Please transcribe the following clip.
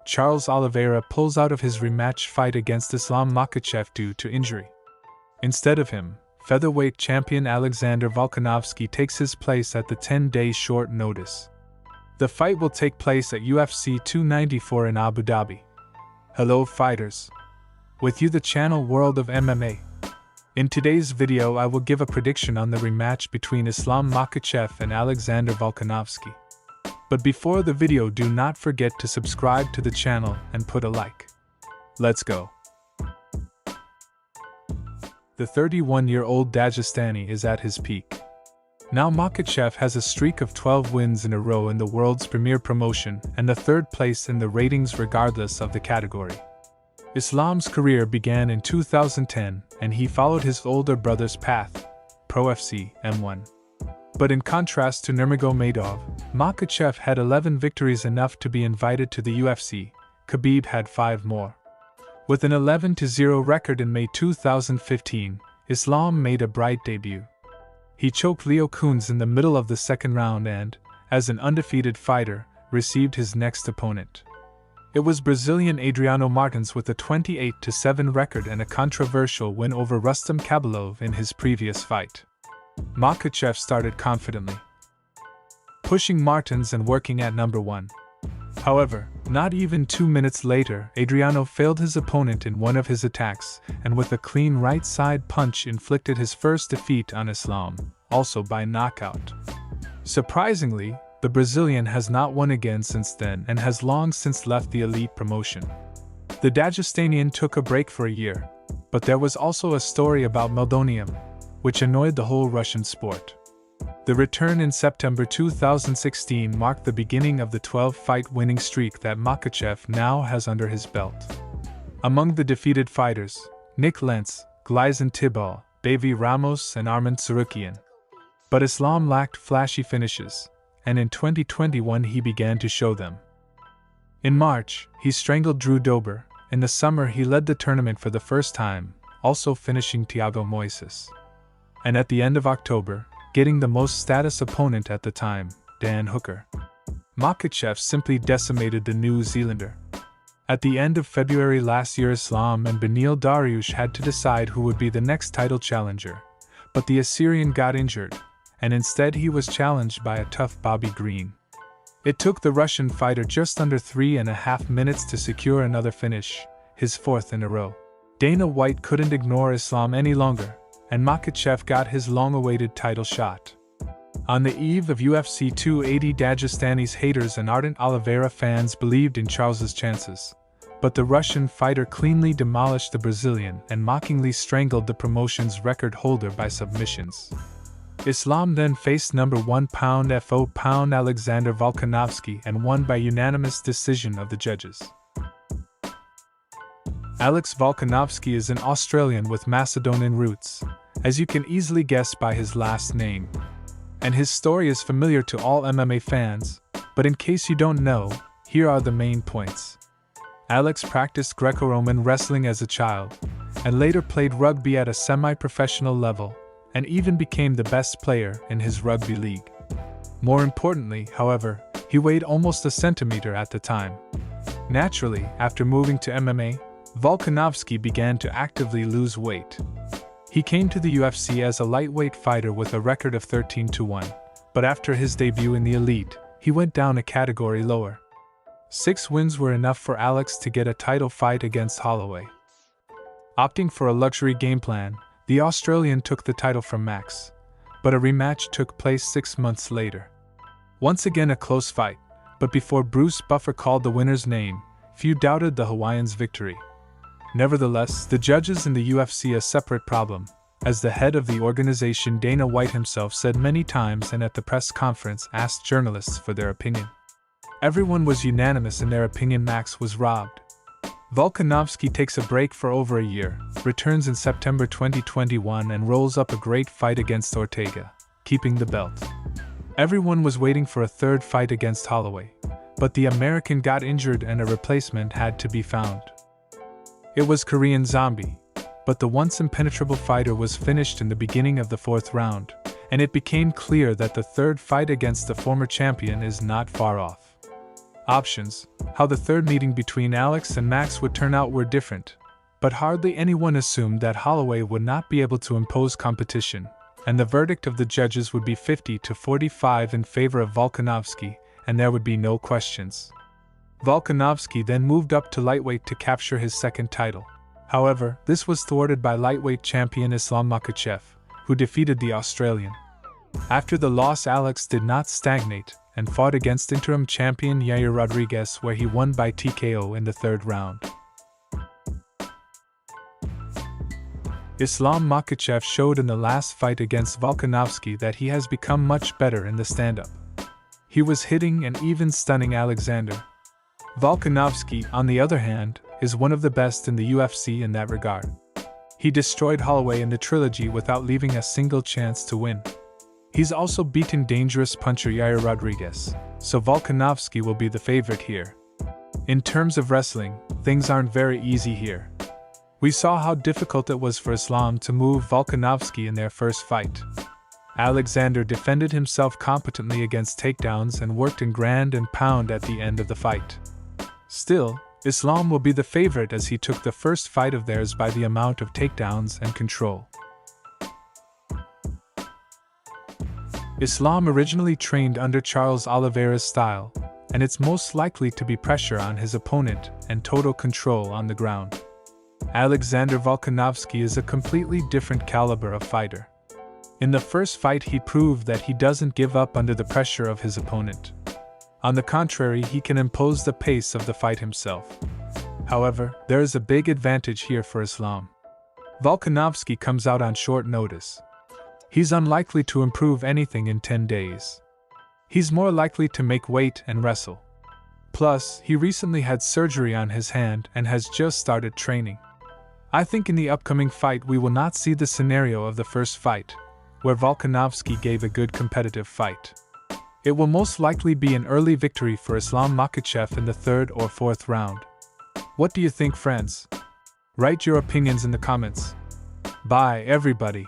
Charles Oliveira pulls out of his rematch fight against Islam Makhachev due to injury. Instead of him, featherweight champion Alexander Volkanovski takes his place at the 10-day short notice. The fight will take place at UFC 294 in Abu Dhabi. Hello fighters! With you the channel World of MMA. In today's video I will give a prediction on the rematch between Islam Makhachev and Alexander Volkanovski. But before the video, do not forget to subscribe to the channel and put a like. Let's go. The 31-year-old Dagestani is at his peak. Now Makhachev has a streak of 12 wins in a row in the world's premier promotion and the third place in the ratings regardless of the category. Islam's career began in 2010 and he followed his older brother's path, Pro FC M1. But in contrast to Nurmagomedov, Makhachev had 11 victories, enough to be invited to the UFC. Khabib had 5 more. With an 11-0 record in May 2015, Islam made a bright debut. He choked Leo Kuhns in the middle of the second round and, as an undefeated fighter, received his next opponent. It was Brazilian Adriano Martins with a 28-7 record and a controversial win over Rustam Khabilov in his previous fight. Makhachev started confidently, pushing Martins and working at number 1. However, not even 2 minutes later, Adriano failed his opponent in one of his attacks, and with a clean right side punch inflicted his first defeat on Islam, also by knockout. Surprisingly, the Brazilian has not won again since then and has long since left the elite promotion. The Dagestanian took a break for a year, but there was also a story about meldonium, which annoyed the whole Russian sport. The return in September 2016 marked the beginning of the 12-fight winning streak that Makhachev now has under his belt. Among the defeated fighters, Nick Lentz, Gleison Tibau, Davy Ramos and Arman Tsarukyan. But Islam lacked flashy finishes, and in 2021 he began to show them. In March, he strangled Drew Dober. In the summer he led the tournament for the first time, also finishing Thiago Moises. And at the end of October, getting the most status opponent at the time, Dan Hooker. Makhachev simply decimated the New Zealander. At the end of February last year, Islam and Beneil Dariush had to decide who would be the next title challenger, but the Assyrian got injured, and instead he was challenged by a tough Bobby Green. It took the Russian fighter just under 3.5 minutes to secure another finish, his 4th in a row. Dana White couldn't ignore Islam any longer, and Makhachev got his long-awaited title shot. On the eve of UFC 280, Dagestani's haters and ardent Oliveira fans believed in Charles's chances, but the Russian fighter cleanly demolished the Brazilian and mockingly strangled the promotion's record holder by submissions. Islam then faced number 1 pound-for-pound Alexander Volkanovski and won by unanimous decision of the judges. Alex Volkanovski is an Australian with Macedonian roots, as you can easily guess by his last name. And his story is familiar to all MMA fans, but in case you don't know, here are the main points. Alex practiced Greco-Roman wrestling as a child, and later played rugby at a semi-professional level, and even became the best player in his rugby league. More importantly, however, he weighed almost a centimeter at the time. Naturally, after moving to MMA, Volkanovski began to actively lose weight. He came to the UFC as a lightweight fighter with a record of 13-1, but after his debut in the elite, he went down a category lower. 6 wins were enough for Alex to get a title fight against Holloway. Opting for a luxury game plan, the Australian took the title from Max, but a rematch took place 6 months later. Once again a close fight, but before Bruce Buffer called the winner's name, few doubted the Hawaiian's victory. Nevertheless, the judges in the UFC a separate problem, as the head of the organization Dana White himself said many times and at the press conference asked journalists for their opinion. Everyone was unanimous in their opinion Max was robbed. Volkanovski takes a break for over a year, returns in September 2021 and rolls up a great fight against Ortega, keeping the belt. Everyone was waiting for a third fight against Holloway, but the American got injured and a replacement had to be found. It was Korean Zombie, but the once impenetrable fighter was finished in the beginning of the 4th round, and it became clear that the third fight against the former champion is not far off. Options: how the third meeting between Alex and Max would turn out were different, but hardly anyone assumed that Holloway would not be able to impose competition, and the verdict of the judges would be 50-45 in favor of Volkanovski, and there would be no questions. Volkanovski then moved up to lightweight to capture his second title. However, this was thwarted by lightweight champion Islam Makhachev, who defeated the Australian. After the loss, Alex did not stagnate and fought against interim champion Yair Rodriguez, where he won by TKO in the third round. Islam Makhachev showed in the last fight against Volkanovski that he has become much better in the stand-up. He was hitting and even stunning Alexander. Volkanovski, on the other hand, is one of the best in the UFC in that regard. He destroyed Holloway in the trilogy without leaving a single chance to win. He's also beaten dangerous puncher Yair Rodriguez, so Volkanovski will be the favorite here. In terms of wrestling, things aren't very easy here. We saw how difficult it was for Islam to move Volkanovski in their first fight. Alexander defended himself competently against takedowns and worked in ground and pound at the end of the fight. Still, Islam will be the favorite as he took the first fight of theirs by the amount of takedowns and control. Islam originally trained under Charles Oliveira's style, and it's most likely to be pressure on his opponent and total control on the ground. Alexander Volkanovski is a completely different caliber of fighter. In the first fight, he proved that he doesn't give up under the pressure of his opponent. On the contrary, he can impose the pace of the fight himself. However, there is a big advantage here for Islam. Volkanovski comes out on short notice. He's unlikely to improve anything in 10 days. He's more likely to make weight and wrestle. Plus, he recently had surgery on his hand and has just started training. I think in the upcoming fight we will not see the scenario of the first fight, where Volkanovski gave a good competitive fight. It will most likely be an early victory for Islam Makhachev in the third or fourth round. What do you think, friends? Write your opinions in the comments. Bye, everybody.